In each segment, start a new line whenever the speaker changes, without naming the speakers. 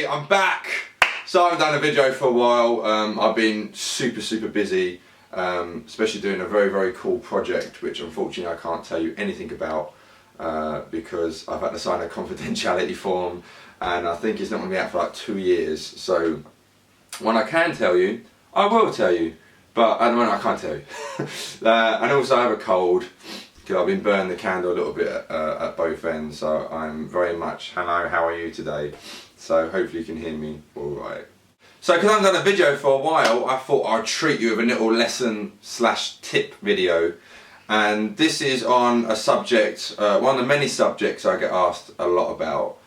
everybody, I'm back. So I haven't done a video for a while. I've been super busy, especially doing a very cool project, which unfortunately I can't tell you anything about because I've had to sign a confidentiality form, and I think it's not going to be out for like 2 years. So when I can tell you, I will tell you, but at the moment I can't tell you. And also I have a cold, because I've been burning the candle a little bit at both ends, so I'm very much, hello, how are you today? So hopefully you can hear me alright. So because I haven't done a video for a while, I thought I'd treat you with a little lesson / tip video. And this is on a subject, one of the many subjects I get asked a lot about,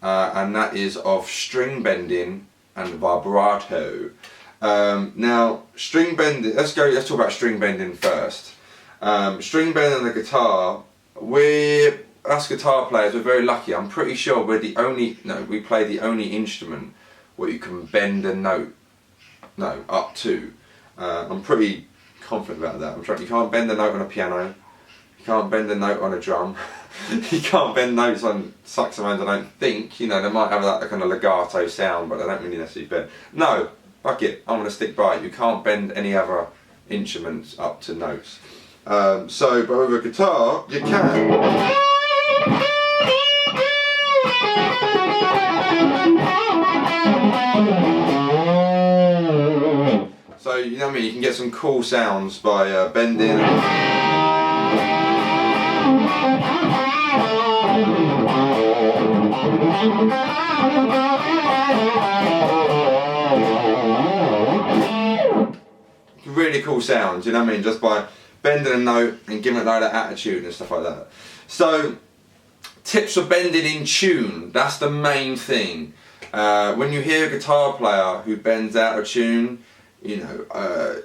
and that is of string bending and vibrato. Now, string bending, let's talk about string bending first. String bending on the guitar, us guitar players, we're very lucky. I'm pretty sure we're the only, we play the only instrument where you can bend a note, up to. I'm pretty confident about that. You can't bend a note on a piano, you can't bend a note on a drum, you can't bend notes on saxophones, I don't think. You know, they might have that kind of legato sound, but they don't really necessarily bend. No, fuck it, I'm going to stick by it. You can't bend any other instruments up to notes. But with a guitar, you can. So, you know what I mean, you can get some cool sounds by bending. Really cool sounds, you know what I mean, just by bending a note and giving it a load of attitude and stuff like that. So, tips for bending in tune, that's the main thing. When you hear a guitar player who bends out of tune, you know,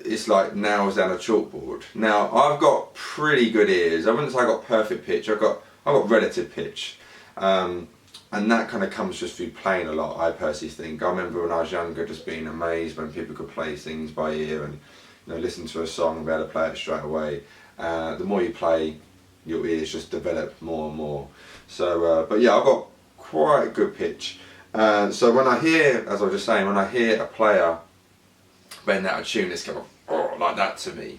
it's like nails down a chalkboard. Now, I've got pretty good ears. I wouldn't say I've got perfect pitch, I've got relative pitch. And that kind of comes just through playing a lot, I personally think. I remember when I was younger just being amazed when people could play things by ear and, you know, listen to a song and be able to play it straight away. The more you play, your ears just develop more and more. So, but yeah, I've got quite good pitch. So when I hear, as I was just saying, when I hear a player bend out of tune, it's kind of like that to me.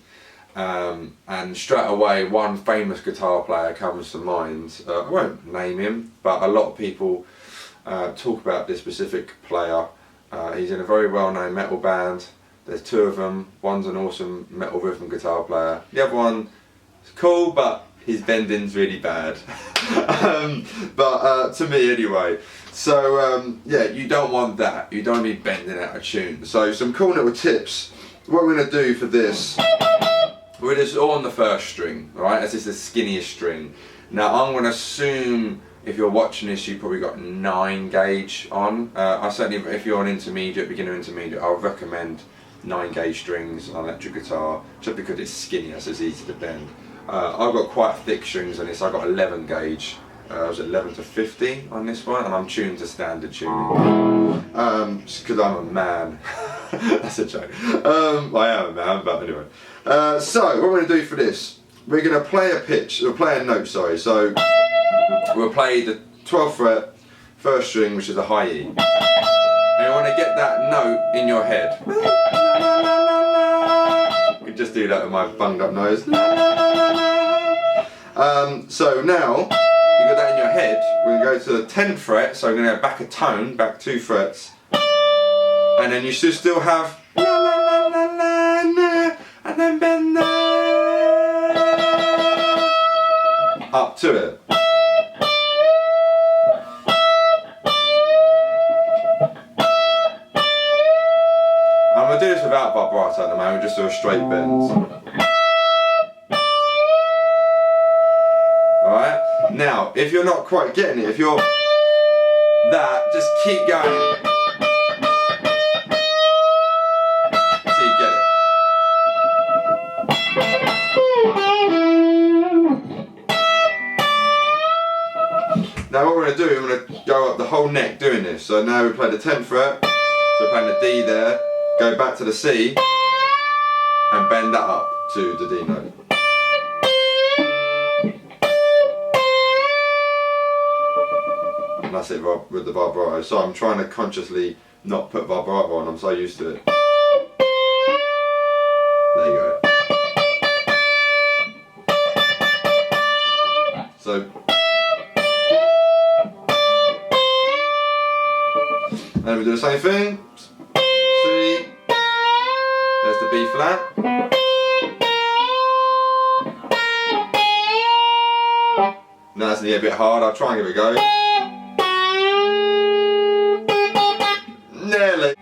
And straight away, one famous guitar player comes to mind. I won't name him, but a lot of people talk about this specific player. He's in a very well-known metal band. There's 2 of them. One's an awesome metal rhythm guitar player. The other one is cool, but his bending's really bad. But to me anyway. So yeah, you don't want that. You don't need bending out of tune. So some cool little tips. What we're going to do for this, we're just all on the first string, alright? This is the skinniest string. Now I'm going to assume if you're watching this, you've probably got 9 gauge on. I certainly, if you're an intermediate, beginner intermediate, I'll recommend 9 gauge strings on electric guitar, just because it's skinnier, so it's easy to bend. I've got quite thick strings on this. I've got 11 gauge. I was 11 to 50 on this one, and I'm tuned to standard tuning. Just because I'm a man. That's a joke. I am a man, but anyway. So what we're going to do for this, we're going to play a pitch, or play a note, sorry. So we'll play the 12th fret, first string, which is a high E. And you want to get that note in your head. I can just do that with my bunged up nose. So now, you got that in your head, we're going to go to the 10th fret, so we're going to go back a tone, back 2 frets. And then you should still have la la la la la, and then bend up to it. I'm going to do this without vibrato at the moment, just do a straight bend. Alright? Now, if you're not quite getting it, if you're that, just keep going. Till you get it. Now what we're going to do, we're going to go up the whole neck doing this. So now we play the 10th fret, so we're playing the D there, go back to the C, and bend that up to the D note. and that's it with the vibrato. So I'm trying to consciously not put vibrato on, I'm so used to it. There you go. So, and we do the same thing. C, there's the B flat. Now that's a bit hard, I'll try and give it a go. Nearly.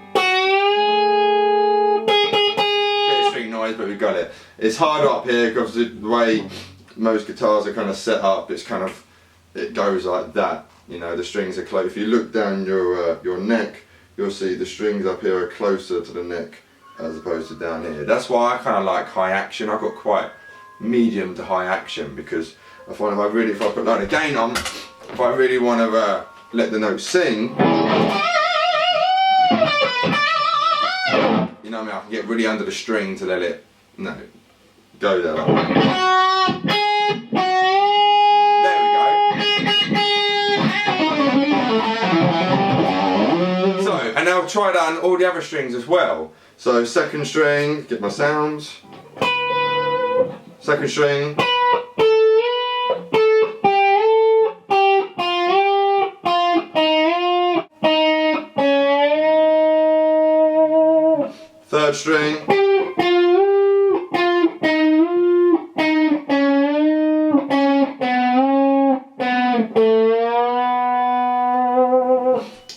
Bit of string noise, but we got it. It's hard up here because the way most guitars are kind of set up, it's kind of, it goes like that. You know, the strings are close. If you look down your neck, you'll see the strings up here are closer to the neck as opposed to down here. That's why I kind of like high action. I've got quite medium to high action because I find if I put like the gain on, if I really want to let the note sing, you know what I mean, I can get really under the string to let it, go there that way. There we go. So, and now I'll try that on all the other strings as well. So second string, get my sounds. Second string. Third string.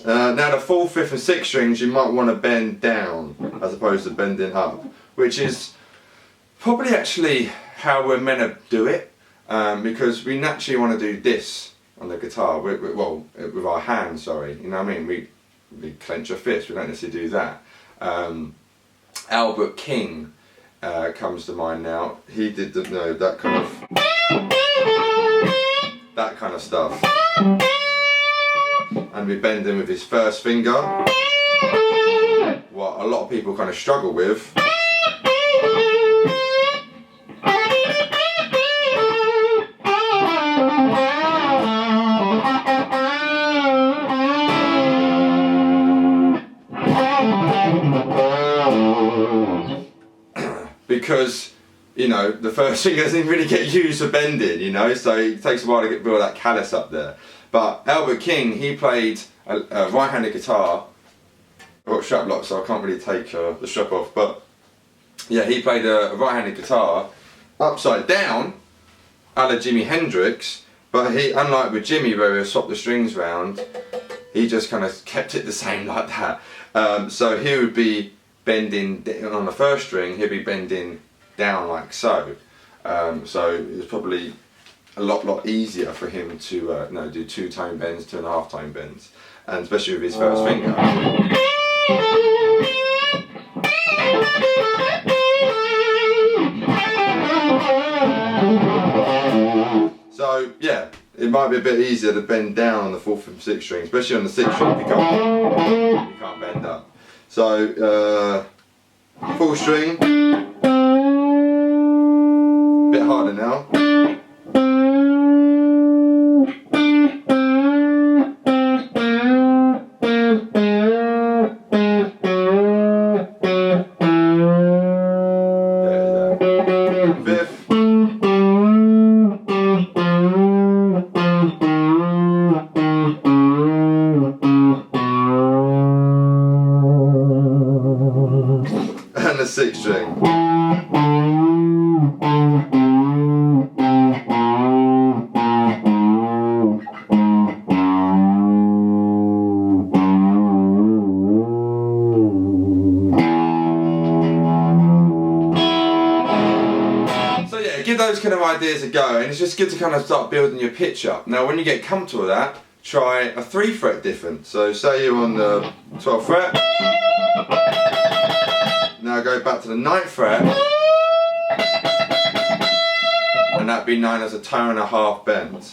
Now the fourth, fifth and sixth strings you might want to bend down as opposed to bending up, which is probably actually how we're meant to do it, because we naturally want to do this on the guitar, with our hands, sorry, you know what I mean, we clench our fists, we don't necessarily do that. Albert King comes to mind now. He did that kind of stuff, and we bend him with his first finger, what a lot of people kind of struggle with. Because, you know, the first finger doesn't really get used for bending, you know, so it takes a while to build that callus up there. But Albert King, he played a right-handed guitar. I've got strap lock, so I can't really take the strap off, but yeah, he played a right-handed guitar upside down, a la Jimi Hendrix, but he, unlike with Jimmy where he swapped the strings round, he just kind of kept it the same like that. So he would be bending on the first string, he'd be bending down like so. So it was probably a lot easier for him to do 2-tone bends, 2.5-tone bends, and especially with his first finger. So yeah, it might be a bit easier to bend down on the 4th and 6th string, especially on the 6th string you can't bend up. So 4th string, bit harder now. And the 6th string. So yeah, give those kind of ideas a go, and it's just good to kind of start building your pitch up. Now when you get comfortable with that, try a 3-fret difference. So say you're on the 12th fret, now go back to the 9th fret, and that'd be known as a 1.5-tone bend.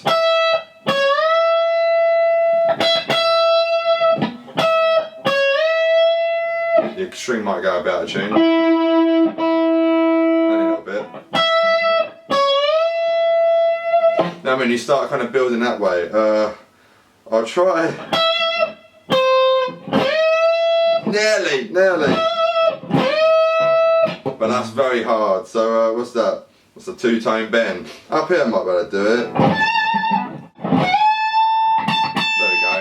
Your string might go a bit out of tune, only a little bit. Now when you start kind of building that way, I'll try. Nearly. But that's very hard. So what's that? What's a 2-tone bend? Up here I might be able to do it. There we go.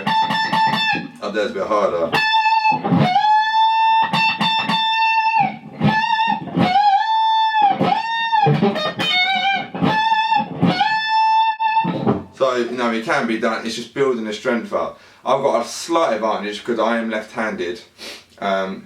Up there's a bit harder. So, you know, it can be done, it's just building the strength up. I've got a slight advantage because I am left-handed. No,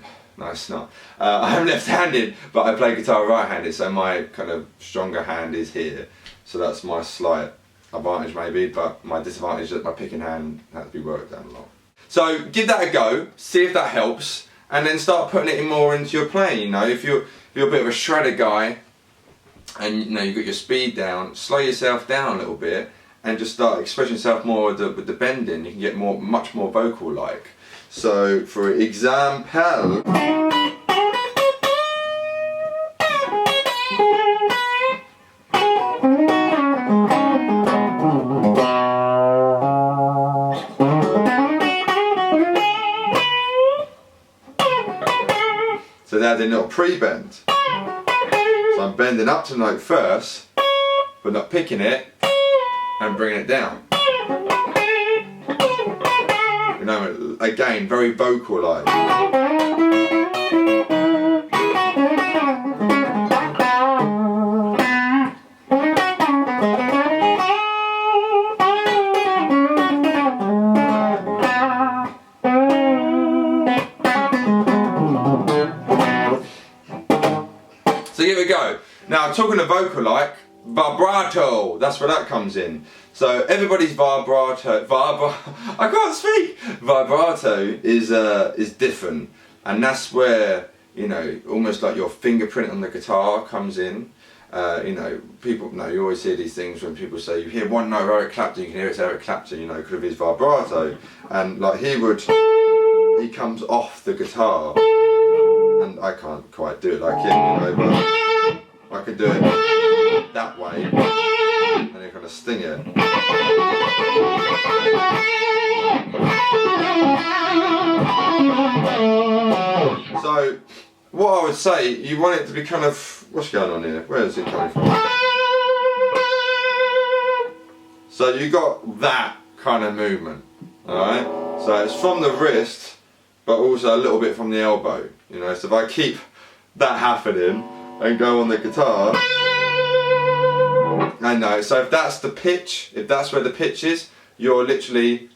it's not. I am left-handed, but I play guitar right-handed, so my kind of stronger hand is here. So that's my slight advantage maybe, but my disadvantage is that my picking hand has to be worked on a lot. So give that a go, see if that helps, and then start putting it in more into your playing. You know, if you're a bit of a shredder guy, and you know you've got your speed down, slow yourself down a little bit, and just start expressing yourself more with the bending. You can get much more vocal-like. So, for example, so now they're not pre-bend. So I'm bending up to the note first, but not picking it and bringing it down. You know, again, very vocal-like. So give it a go. Now, talking of vocal-like, vibrato, that's where that comes in. So everybody's vibrato, I can't speak. Vibrato is different, and that's where, you know, almost like your fingerprint on the guitar comes in. You know, people, you always hear these things when people say you hear one note Eric Clapton, you can hear it's Eric Clapton, you know, because of his vibrato, and like he comes off the guitar, and I can't quite do it like him, you know, but I can do it that way, and you kind of sting it. So, what I would say, you want it to be kind of, what's going on here? Where is it coming from? So you got that kind of movement, alright? So it's from the wrist, but also a little bit from the elbow, you know, so if I keep that happening and go on the guitar, I know, so if that's the pitch, if that's where the pitch is, you're literally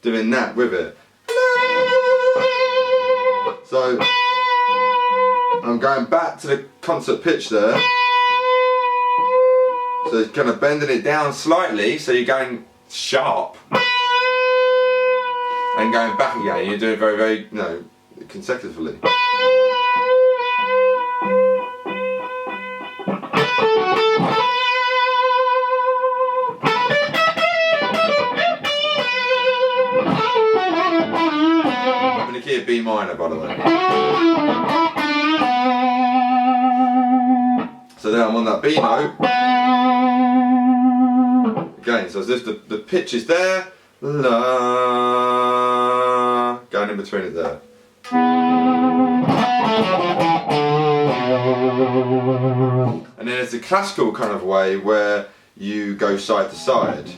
doing that with it. So I'm going back to the concert pitch there. So it's kind of bending it down slightly, so you're going sharp and going back again. You're doing it very, very, you know, consecutively. I'm in the key of B minor, by the way. So then I'm on that B note. Again, so as if the pitch is there, la, going in between it there. And then there's the classical kind of way where you go side to side.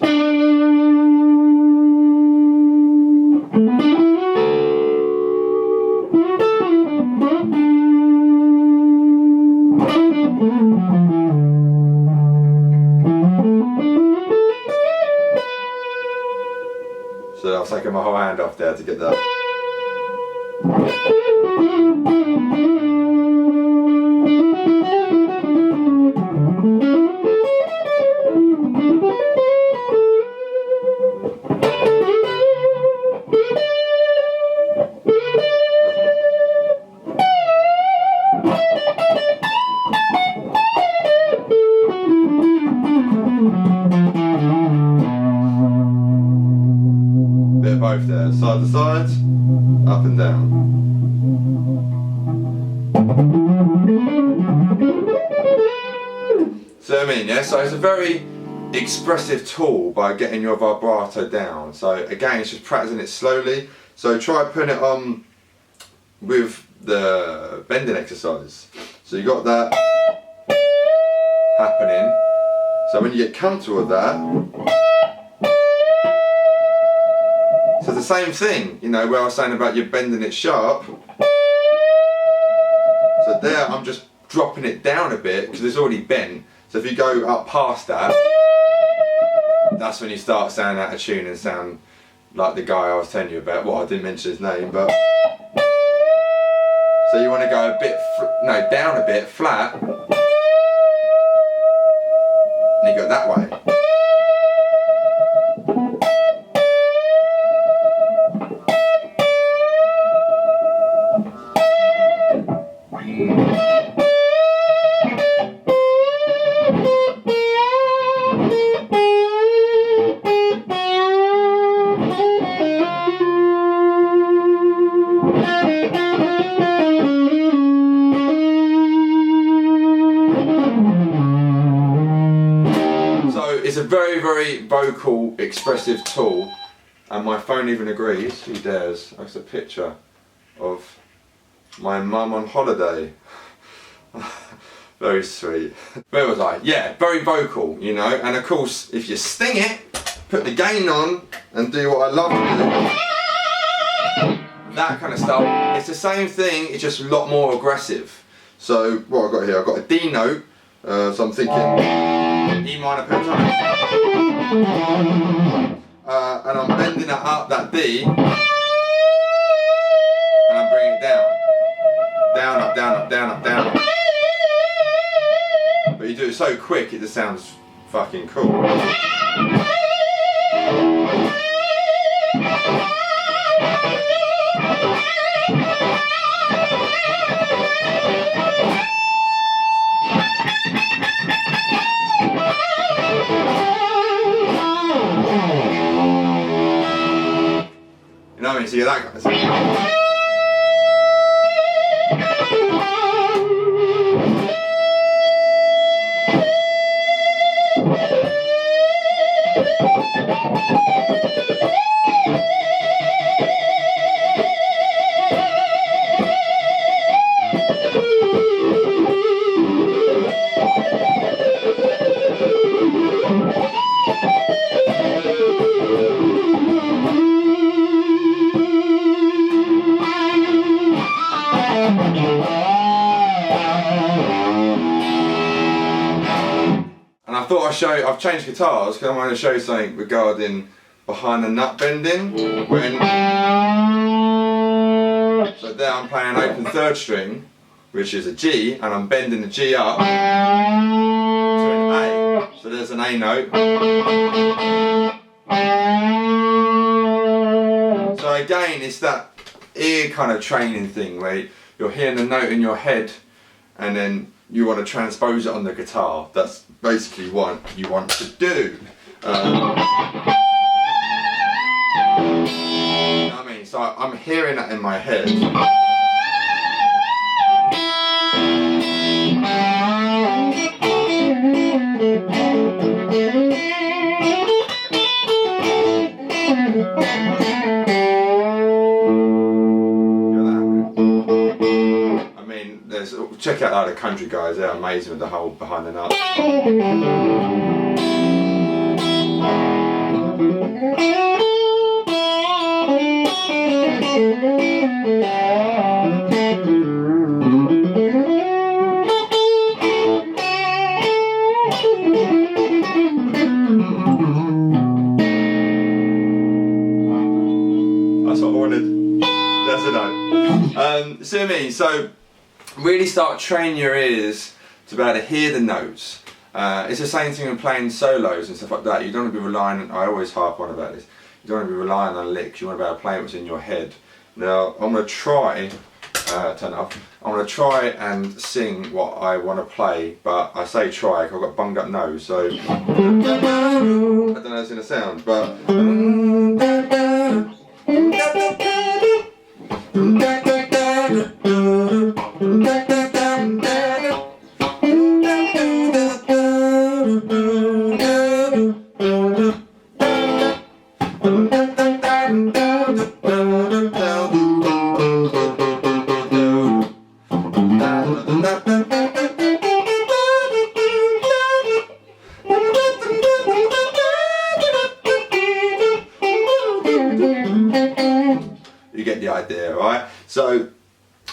So I've taken my whole hand off there to get that. Bit of both there, side to side, up and down. So I mean, yeah, so it's a very expressive tool by getting your vibrato down. So again, it's just practicing it slowly. So try putting it on with the bending exercise. So you got that happening. So when you get comfortable with that, so the same thing, you know, where I was saying about you bending it sharp. So there I'm just dropping it down a bit because it's already bent. So if you go up past that, that's when you start sounding out of tune and sound like the guy I was telling you about. Well, I didn't mention his name, but so you want to go a bit, down a bit, flat, and you go that way. It's a very, very vocal, expressive tool, and my phone even agrees. Who dares? That's a picture of my mum on holiday. Very sweet. Where was I? Yeah, very vocal, you know, and of course, if you sting it, put the gain on and do what I love to do, that kind of stuff, it's the same thing, it's just a lot more aggressive. So, what I've got here, I've got a D note, so I'm thinking E minor pentatonic, and I'm bending that up, that D, and I'm bringing it down, down, up, down, up, down, up, down, up. But you do it so quick, it just sounds fucking cool. You know what I mean? So you're that kind of thing. And I thought I've changed guitars because I want to show you something regarding behind the nut bending. So there I'm playing an open third string, which is a G, and I'm bending the G up to an A. So there's an A note. So again, it's that ear kind of training thing where you're hearing the note in your head and then you want to transpose it on the guitar. That's basically what you want to do. You know what I mean? So I'm hearing that in my head. Check out the country guys, they're amazing with the whole behind the nut. That's what I wanted. That's a note. See what I mean? So really start training your ears to be able to hear the notes. It's the same thing with playing solos and stuff like that. You don't want to be relying, I always harp on about this, you don't want to be relying on licks, you want to be able to play what's in your head. Now I'm going to try, turn it off, I'm going to try and sing what I want to play, but I say try because I've got bunged up nose, so I don't know how it's going to sound, but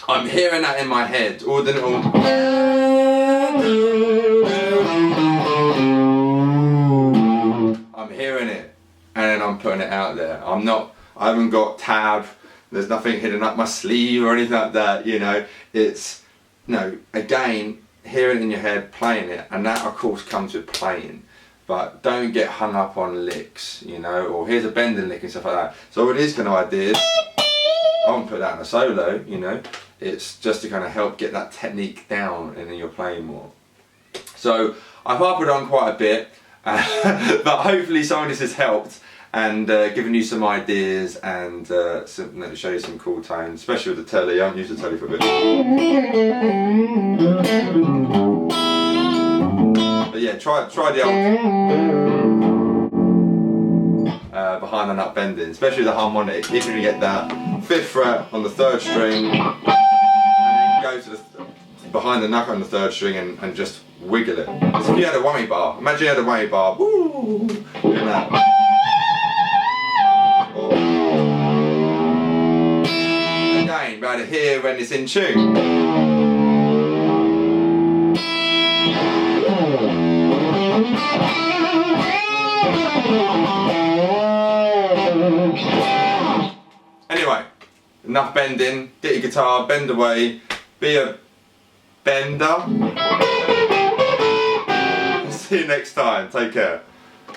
I'm hearing that in my head, all the little... I'm hearing it, and then I'm putting it out there. I haven't got tab, there's nothing hidden up my sleeve or anything like that, you know. It's, no, again, hearing it in your head, playing it, and that of course comes with playing. But don't get hung up on licks, you know, or here's a bending lick and stuff like that. So with these kind of ideas, I won't put that in a solo, you know. It's just to kind of help get that technique down and then you're playing more. So I've harped on quite a bit, but hopefully some of this has helped and given you some ideas and show you some cool tones, especially with the telly. I haven't used the telly for a bit. But yeah, try the old behind the nut bending, especially the harmonic. If you can get that 5th fret on the 3rd string, and then go to the behind the nut on the 3rd string and just wiggle it. As if you had a whammy bar. Imagine you had a whammy bar. Woo! Doing that. Or, again, about to hear when it's in tune. Anyway, enough bending, get your guitar, bend away, be a bender. See you next time, take care.